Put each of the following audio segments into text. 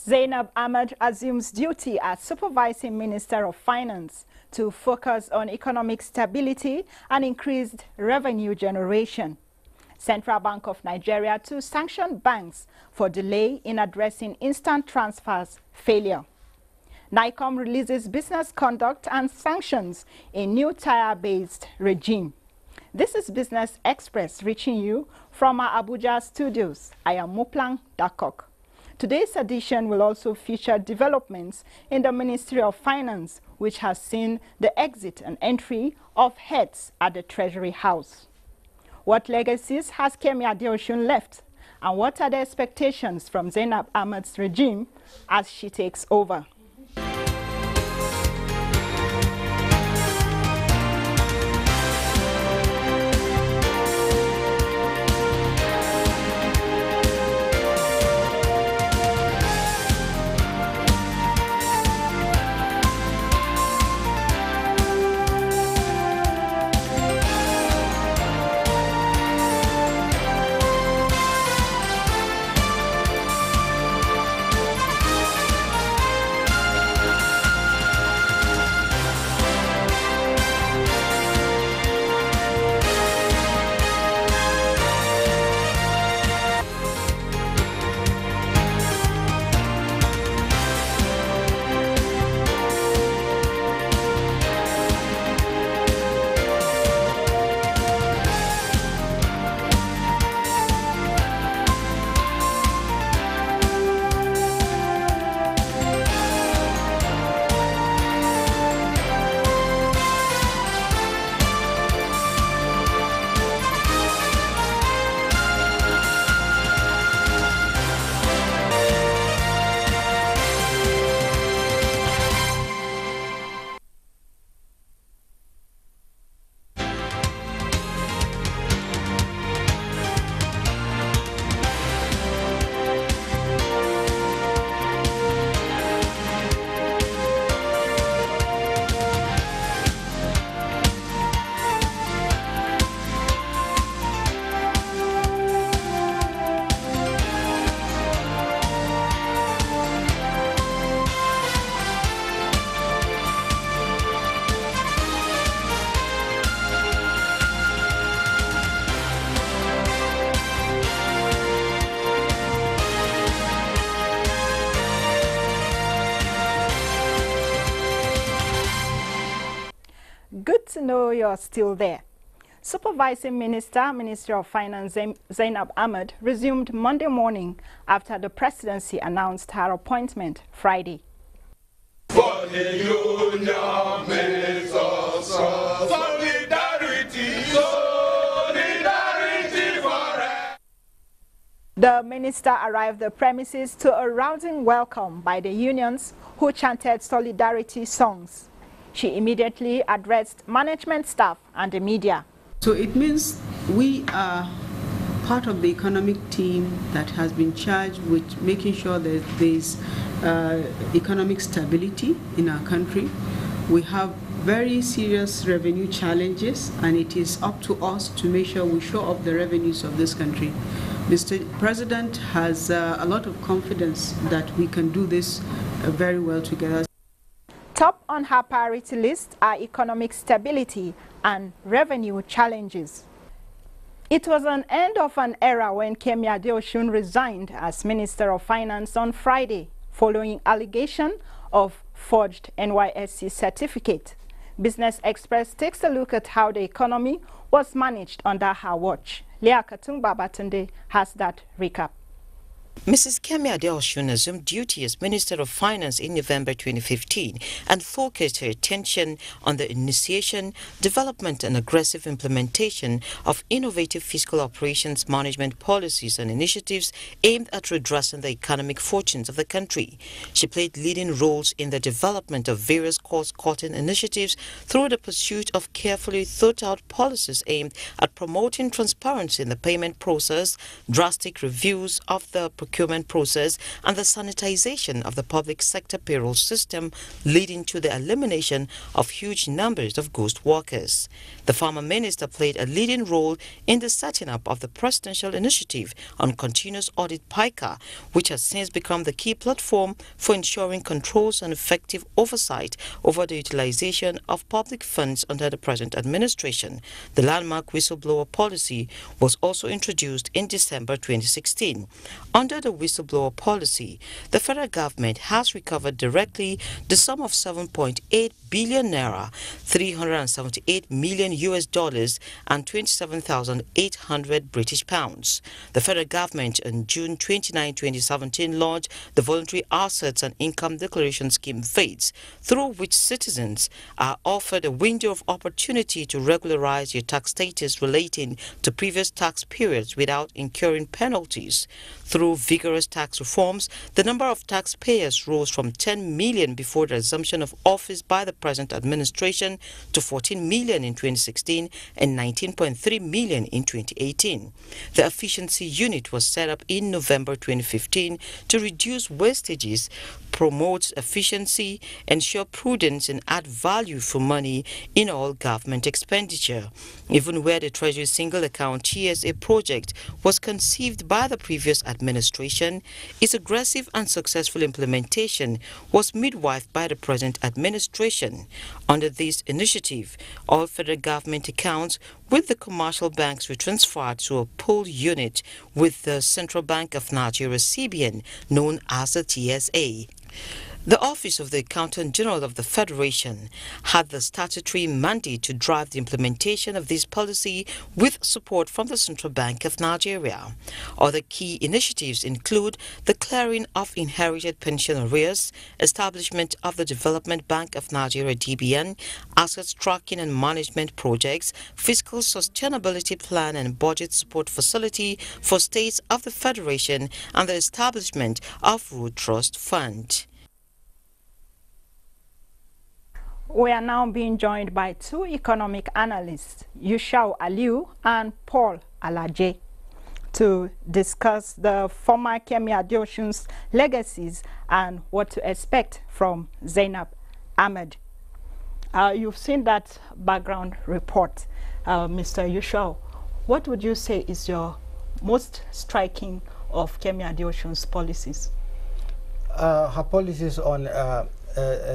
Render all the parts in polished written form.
Zainab Ahmed assumes duty as Supervising Minister of Finance to focus on economic stability and increased revenue generation. Central Bank of Nigeria to sanction banks for delay in addressing instant transfers failure. NICOM releases business conduct and sanctions in new tire-based regime. This is Business Express reaching you from our Abuja studios. I am Muplang Dakok. Today's edition will also feature developments in the Ministry of Finance, which has seen the exit and entry of heads at the Treasury House. What legacies has Kemi Adeosun left, and what are the expectations from Zainab Ahmed's regime as she takes over? Good to know you're still there. Supervising Minister of Finance Zainab Ahmed resumed Monday morning after the presidency announced her appointment Friday. For the union makes us strong. Solidarity, solidarity forever. The minister arrived the premises to a rousing welcome by the unions who chanted solidarity songs. She immediately addressed management staff and the media. So it means we are part of the economic team that has been charged with making sure that there's economic stability in our country. We have very serious revenue challenges, and it is up to us to make sure we show up the revenues of this country. Mr. President has a lot of confidence that we can do this very well together. Top on her priority list are economic stability and revenue challenges. It was an end of an era when Kemi Adeosun resigned as Minister of Finance on Friday, following allegation of forged NYSC certificate. Business Express takes a look at how the economy was managed under her watch. Leah Katung Babatunde has that recap. Mrs. Kemi Adeosun assumed duty as Minister of Finance in November 2015 and focused her attention on the initiation, development and aggressive implementation of innovative fiscal operations management policies and initiatives aimed at redressing the economic fortunes of the country. She played leading roles in the development of various cost-cutting initiatives through the pursuit of carefully thought-out policies aimed at promoting transparency in the payment process, drastic reviews of the procurement process and the sanitization of the public sector payroll system, leading to the elimination of huge numbers of ghost workers. The former minister played a leading role in the setting up of the Presidential Initiative on Continuous Audit PICA, which has since become the key platform for ensuring controls and effective oversight over the utilization of public funds under the present administration. The landmark whistleblower policy was also introduced in December 2016. Under the whistleblower policy, the federal government has recovered directly the sum of 7.8 billion naira, 378 million US dollars, and 27,800 British pounds. The federal government in June 29, 2017 launched the Voluntary Assets and Income Declaration Scheme (VATS), through which citizens are offered a window of opportunity to regularize their tax status relating to previous tax periods without incurring penalties. Through vigorous tax reforms, the number of taxpayers rose from 10 million before the assumption of office by the present administration to 14 million in 2016 and 19.3 million in 2018. The efficiency unit was set up in November 2015 to reduce wastages, promote efficiency, ensure prudence, and add value for money in all government expenditure. Even where the Treasury Single Account TSA project was conceived by the previous administration, its aggressive and successful implementation was midwifed by the present administration. Under this initiative, all federal government accounts with the commercial banks were transferred to a pool unit with the Central Bank of Nigeria (CBN), known as the TSA. The Office of the Accountant General of the Federation had the statutory mandate to drive the implementation of this policy with support from the Central Bank of Nigeria. Other key initiatives include the clearing of inherited pension arrears, establishment of the Development Bank of Nigeria (DBN), assets tracking and management projects, fiscal sustainability plan and budget support facility for states of the Federation, and the establishment of Road Trust Fund. We are now being joined by two economic analysts, Yushau Aliu and Paul Alaje, to discuss the former Kemi Adeosun's legacies and what to expect from Zainab Ahmed. You've seen that background report, Mr. Yushau. What would you say is your most striking of Kemi Adeosun's policies? Her policies on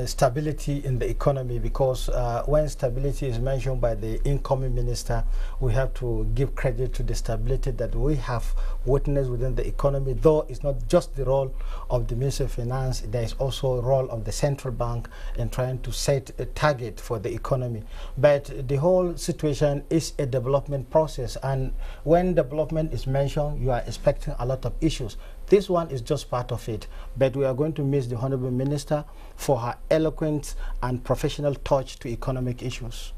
stability in the economy, because when stability is mentioned by the incoming minister, we have to give credit to the stability that we have witnessed within the economy, though it's not just the role of the Minister of Finance, there is also a role of the central bank in trying to set a target for the economy. But the whole situation is a development process, and when development is mentioned, you are expecting a lot of issues. This one is just part of it, but we are going to miss the Honorable Minister for her eloquent and professional touch to economic issues.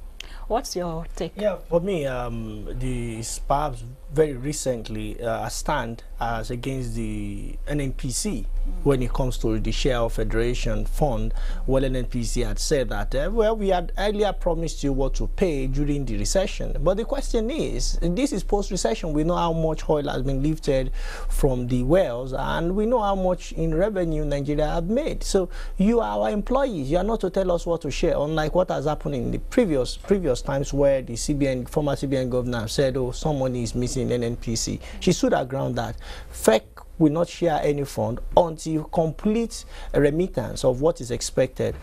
What's your take? Yeah, for me, the perhaps very recently a stand as against the NNPC when it comes to the share of Federation Fund. Well, NNPC had said that, well, we had earlier promised you what to pay during the recession. But the question is, this is post-recession. We know how much oil has been lifted from the wells, and we know how much in revenue Nigeria have made. So you are our employees. You are not to tell us what to share, unlike what has happened in the previous times where the former CBN governor said, oh, some money is missing in NNPC. She stood her ground that FEC will not share any fund until complete remittance of what is expected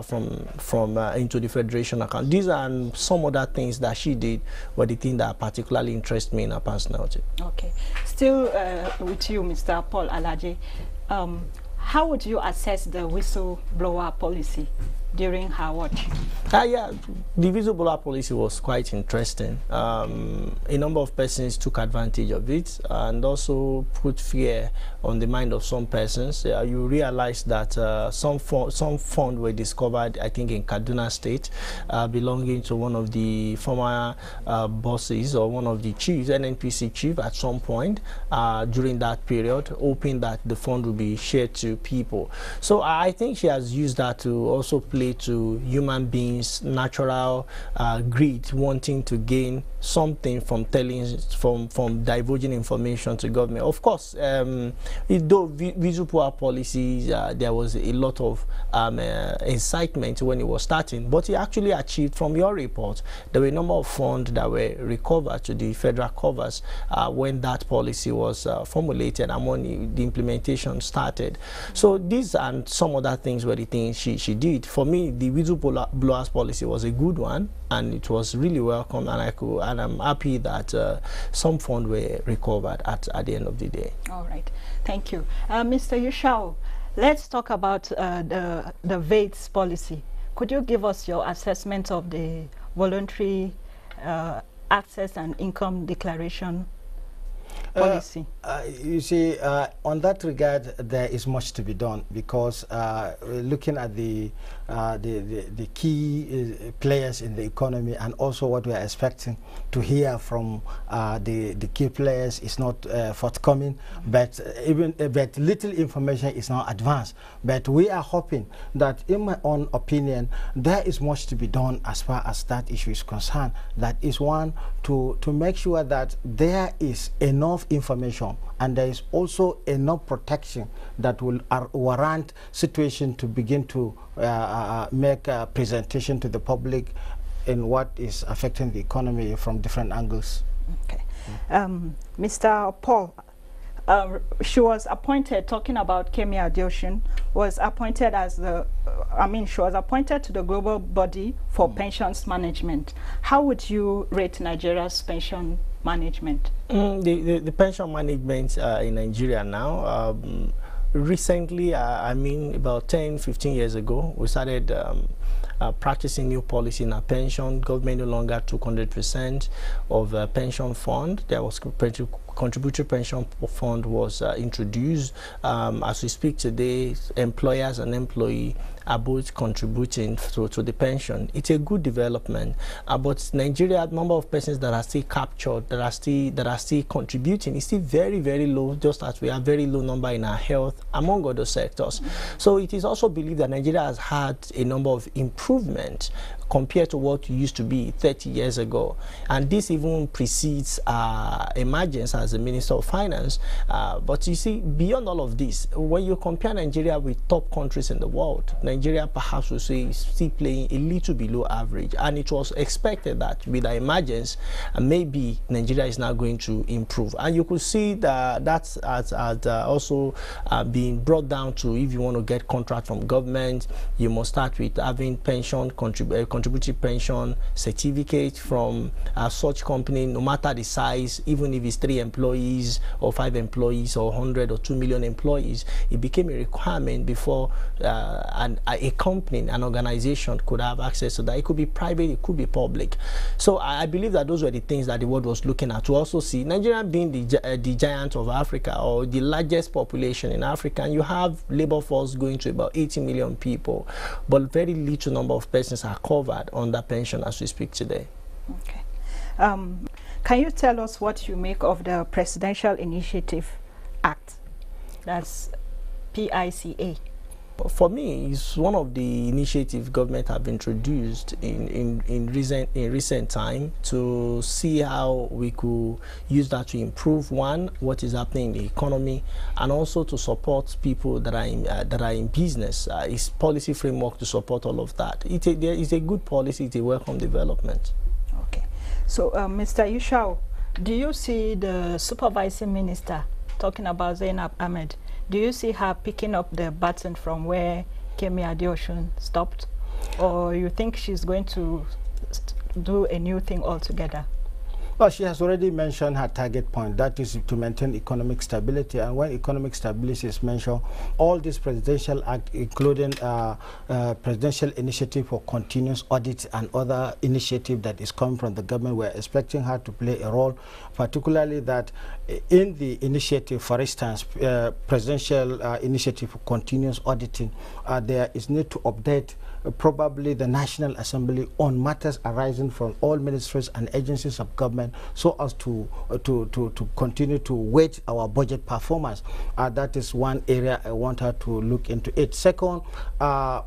from into the Federation account. These are some other things that she did, but the thing that particularly interests me in her personality. Okay. Still with you, Mr. Paul Alaje, how would you assess the whistleblower policy during her watch? Yeah, the whistleblower policy was quite interesting. A number of persons took advantage of it and also put fear on the mind of some persons. You realize that some funds were discovered, I think, in Kaduna State, belonging to one of the former bosses or one of the chiefs, NNPC chief, at some point during that period, hoping that the fund will be shared to people. So I think she has used that to also play relate to human beings' natural greed, wanting to gain something from from divulging information to government. Of course, though VAT policies, there was a lot of incitement when it was starting, but it actually achieved, from your report, there were a number of funds that were recovered to the federal covers when that policy was formulated and when the implementation started. So these and some other things were the things she did. For me, the whistleblowers policy was a good one, and it was really welcome, and I'm happy that some funds were recovered at the end of the day. All right, thank you. Mr. Yushao, let's talk about the VAT policy. Could you give us your assessment of the voluntary access and income declaration policy? You see, on that regard, there is much to be done, because looking at the key players in the economy, and also what we are expecting to hear from the key players is not forthcoming, but little information is now advanced. But we are hoping that, in my own opinion, there is much to be done as far as that issue is concerned. That is one, to make sure that there is enough information and there is also enough protection that will warrant situation to begin to make a presentation to the public in what is affecting the economy from different angles. Okay. Mr. Paul, she was appointed, talking about McCamey Adeosun, was appointed as the, she was appointed to the global body for pensions management. How would you rate Nigeria's pension management? The pension management in Nigeria now, recently, about 10-15 years ago, we started practicing new policy in our pension. Government no longer took 100% of pension fund. There was contributory pension fund was introduced. As we speak today, employers and employee are both contributing to the pension. It's a good development, but Nigeria, number of persons that are still captured, that are still contributing, is still very, very low, just as we have very low number in our health, among other sectors. So it is also believed that Nigeria has had a number of improvements compared to what used to be 30 years ago. And this even precedes emergence as a Minister of Finance. But you see, beyond all of this, when you compare Nigeria with top countries in the world, Nigeria perhaps we say is still playing a little below average. And it was expected that with the emergence, maybe Nigeria is now going to improve. And you could see that that's also being brought down to, if you want to get contract from government, you must start with having pension contributory pension certificate from such company, no matter the size, even if it's 3 employees or 5 employees or 100 or 2 million employees. It became a requirement before a company, an organization could have access to that. It could be private, it could be public. So I believe that those were the things that the world was looking at, to also see Nigeria being the giant of Africa, or the largest population in Africa, and you have labor force going to about 80 million people, but very little number of persons are covered under pension as we speak today. Okay. Can you tell us what you make of the Presidential Initiative Act? That's PICA. For me, it's one of the initiatives government have introduced in recent time to see how we could use that to improve, one, what is happening in the economy, and also to support people that are in business. It's policy framework to support all of that. It's a good policy. It's a welcome development. Okay. So, Mr. Yushao, do you see the supervising minister, talking about Zainab Ahmed, do you see her picking up the baton from where McCamey Adeosun stopped? Or you think she's going to do a new thing altogether? Well, she has already mentioned her target point, that is to maintain economic stability. And when economic stability is mentioned, all this presidential act, including presidential initiative for continuous audit and other initiative that is coming from the government, we're expecting her to play a role, particularly that in the initiative, for instance, presidential initiative for continuous auditing, there is need to update probably the National Assembly on matters arising from all ministries and agencies of government, so as to continue to weight our budget performance. That is one area I want her to look into it. Second,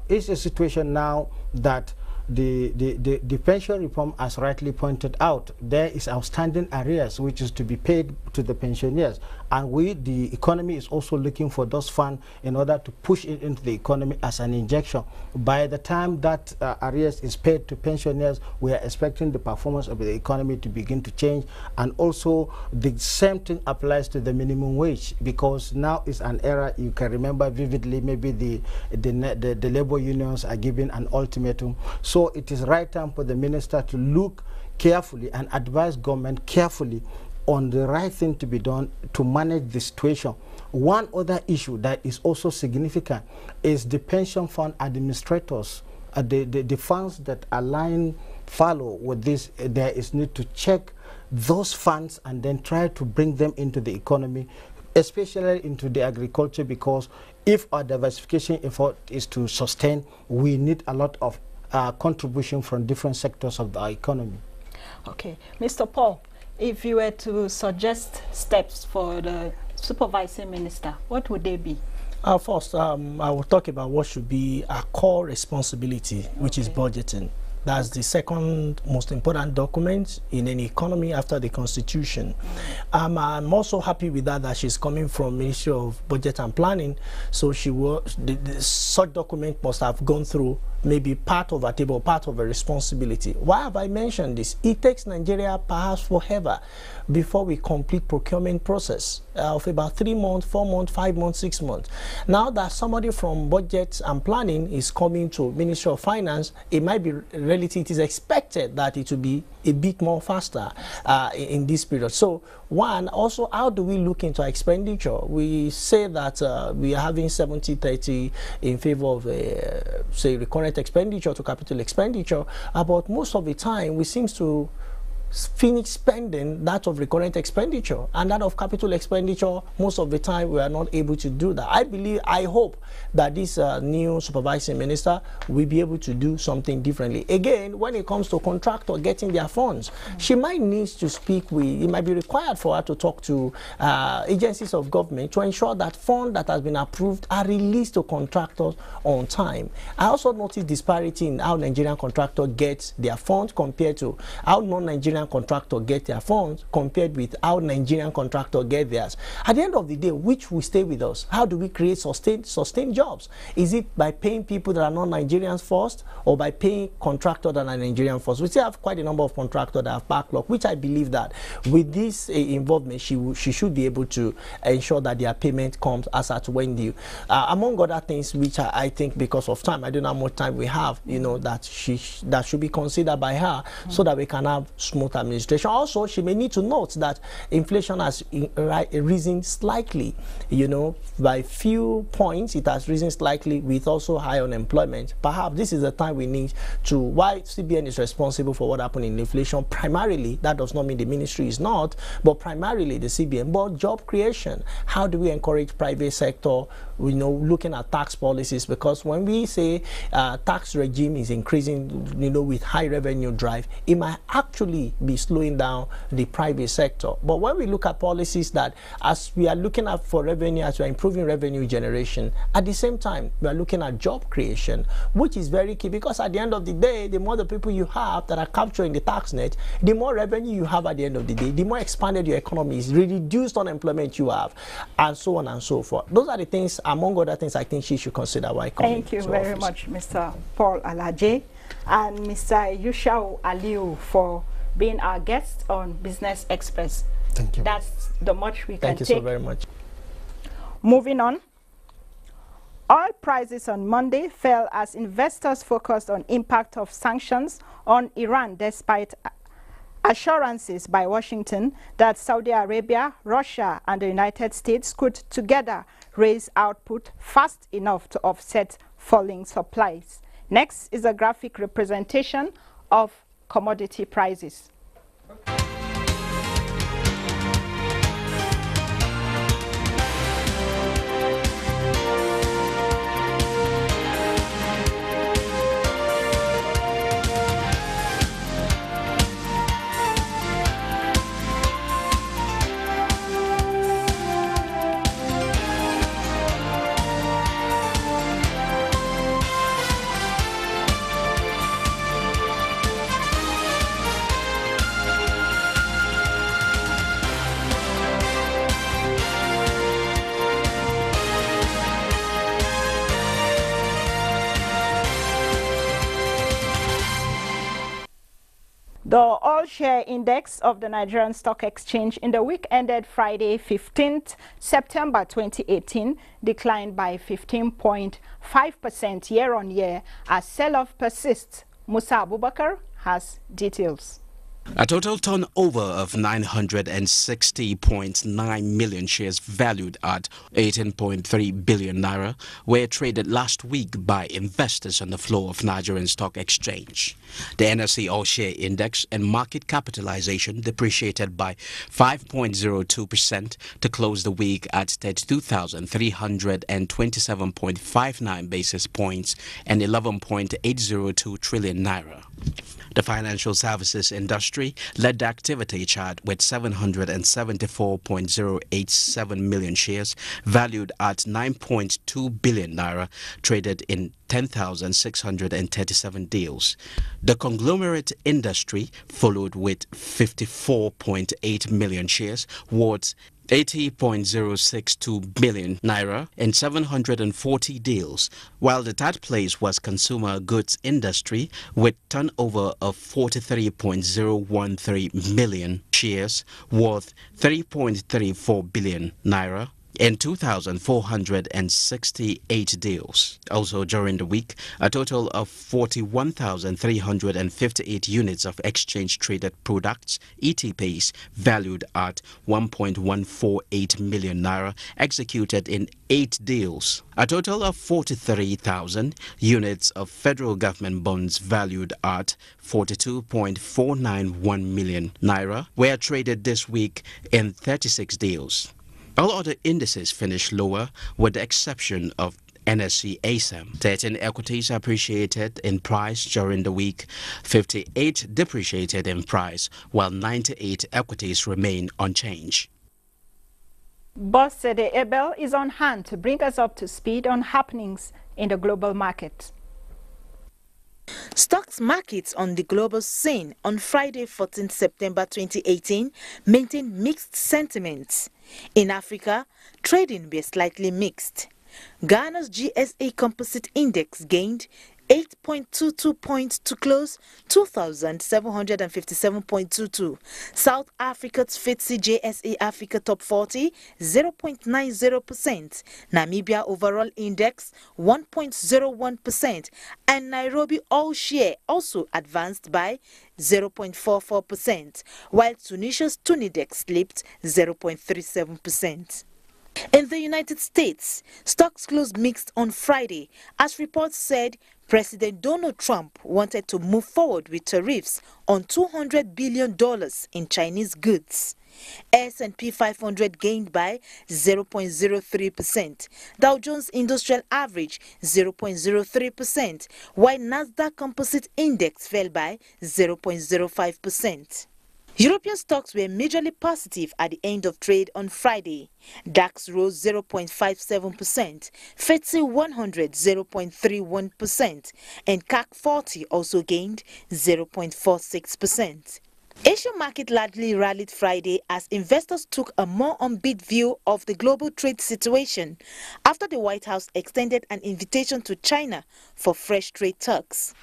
it's a situation now that the pension reform, as rightly pointed out, there is outstanding arrears which is to be paid to the pensioners, and the economy is also looking for those funds in order to push it into the economy as an injection. By the time that arrears is paid to pensioners, we are expecting the performance of the economy to begin to change, and also the same thing applies to the minimum wage, because now is an era, you can remember vividly, maybe the labor unions are giving an ultimatum. So it is right time for the minister to look carefully and advise government carefully on the right thing to be done to manage the situation. One other issue that is also significant is the pension fund administrators. The funds that follow with this, there is need to check those funds and then try to bring them into the economy, especially into the agriculture, because if our diversification effort is to sustain, we need a lot of contribution from different sectors of the economy. Okay. Mr. Paul, if you were to suggest steps for the supervising minister, what would they be? First, I will talk about what should be our core responsibility, which is budgeting. That's the second most important document in any economy after the Constitution. I'm also happy with that she's coming from Ministry of Budget and Planning, so such document must have gone through maybe part of a table, part of a responsibility. Why have I mentioned this? It takes Nigeria perhaps forever before we complete procurement process of about 3 months, 4 months, 5 months, 6 months. Now that somebody from Budget and Planning is coming to Ministry of Finance, it might be it is expected that it will be a bit more faster in this period. So one, also, how do we look into expenditure? We say that we are having 70-30 in favor of, say, recurrent expenditure to capital expenditure, but most of the time we seem to finish spending that of recurrent expenditure, and that of capital expenditure, most of the time we are not able to do that. I hope that this new supervising minister will be able to do something differently. Again, when it comes to contractor getting their funds, she might need to speak with, it might be required for her to talk to agencies of government to ensure that funds that has been approved are released to contractors on time. I also noticed disparity in how Nigerian contractor gets their funds compared to how non-Nigerian contractor get their funds compared with how Nigerian contractor get theirs. At the end of the day, which will stay with us? How do we create sustained jobs? Is it by paying people that are not Nigerians first, or by paying contractors that are Nigerian first? We still have quite a number of contractors that have backlog, which I believe that with this involvement, she should be able to ensure that their payment comes as at when due. Among other things, which I think because of time, I don't know how much time we have, you know, that should be considered by her so that we can have smooth administration. Also, she may need to note that inflation has risen slightly, you know, by few points. It has risen slightly with also high unemployment. Perhaps this is the time we need to, why CBN is responsible for what happened in inflation. Primarily, that does not mean the ministry is not, but primarily the CBN. But job creation, how do we encourage private sector, you know, looking at tax policies? Because when we say tax regime is increasing, you know, with high revenue drive, it might actually be slowing down the private sector. But when we look at policies that, as we are looking at for revenue, as we are improving revenue generation, at the same time we are looking at job creation, which is very key, because at the end of the day, the more the people you have that are capturing the tax net, the more revenue you have at the end of the day, the more expanded your economy is, reduced unemployment you have, and so on and so forth. Those are the things, among other things, I think she should consider while coming to office. Thank you very much, Mr. Paul Alaje and Mr. Yushau Aliu, for being our guest on Business Express. Thank you. That's the much we can take. Thank you so very much. Moving on. Oil prices on Monday fell as investors focused on impact of sanctions on Iran, despite assurances by Washington that Saudi Arabia, Russia and the United States could together raise output fast enough to offset falling supplies. Next is a graphic representation of commodity prices. The all-share index of the Nigerian Stock Exchange in the week ended Friday, 15th September 2018, declined by 15.5% year-on-year as sell-off persists. Musa Abubakar has details. A total turnover of 960.9 million shares valued at 18.3 billion naira were traded last week by investors on the floor of Nigerian Stock Exchange. The NSE All-Share Index and market capitalization depreciated by 5.02% to close the week at 32,327.59 basis points and 11.802 trillion naira. The financial services industry led the activity chart with 774.087 million shares valued at 9.2 billion naira traded in 10,637 deals. The conglomerate industry followed with 54.8 million shares worth 80.062 billion naira in 740 deals, while the third place was consumer goods industry with turnover of 43.013 million shares worth 3.34 billion naira in 2,468 deals. Also during the week, a total of 41,358 units of exchange-traded products, ETPs, valued at 1.148 million naira, executed in 8 deals. A total of 43,000 units of federal government bonds valued at 42.491 million naira were traded this week in 36 deals. All other indices finished lower with the exception of NSE ASAM. 13 equities appreciated in price during the week, 58 depreciated in price, while 98 equities remain unchanged. Bossede Abel is on hand to bring us up to speed on happenings in the global market. Stocks markets on the global scene on Friday, 14 September 2018 maintained mixed sentiments. In Africa, trading was slightly mixed. Ghana's GSA Composite Index gained 8.22 points to close 2,757.22. South Africa's FTSE JSA Africa Top 40 0.90%. Namibia Overall Index 1.01%. And Nairobi All Share also advanced by 0.44%, while Tunisia's Tunidex slipped 0.37%. In the United States, stocks closed mixed on Friday as reports said President Donald Trump wanted to move forward with tariffs on $200 billion in Chinese goods. S&P 500 gained by 0.03%, Dow Jones Industrial Average 0.03%, while Nasdaq Composite Index fell by 0.05%. European stocks were majorly positive at the end of trade on Friday. DAX rose 0.57%, FTSE 100 0.31%, and CAC 40 also gained 0.46%. Asian market largely rallied Friday as investors took a more upbeat view of the global trade situation after the White House extended an invitation to China for fresh trade talks.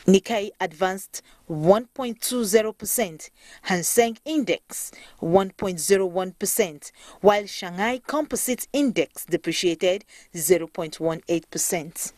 Nikkei advanced 1.20%, Hang Seng Index 1.01%, while Shanghai Composite Index depreciated 0.18%.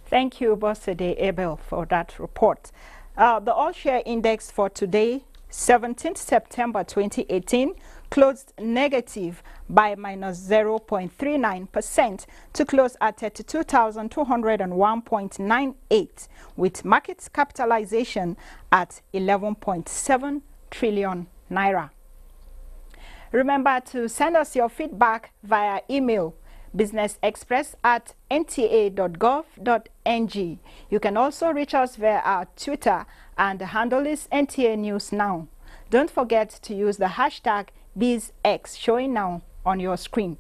Thank you, Bossede Abel, for that report. The all-share index for today, 17th September 2018, closed negative by minus 0.39% to close at 32,201.98, with market capitalization at 11.7 trillion naira. Remember to send us your feedback via email, businessexpress@nta.gov.ng. You can also reach us via our Twitter, and the handle is NTA News Now. Don't forget to use the hashtag BizX showing now on your screen.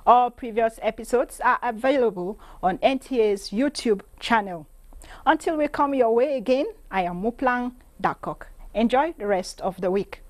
All previous episodes are available on NTA's YouTube channel. Until we come your way again, I am Muplang Dakok. Enjoy the rest of the week.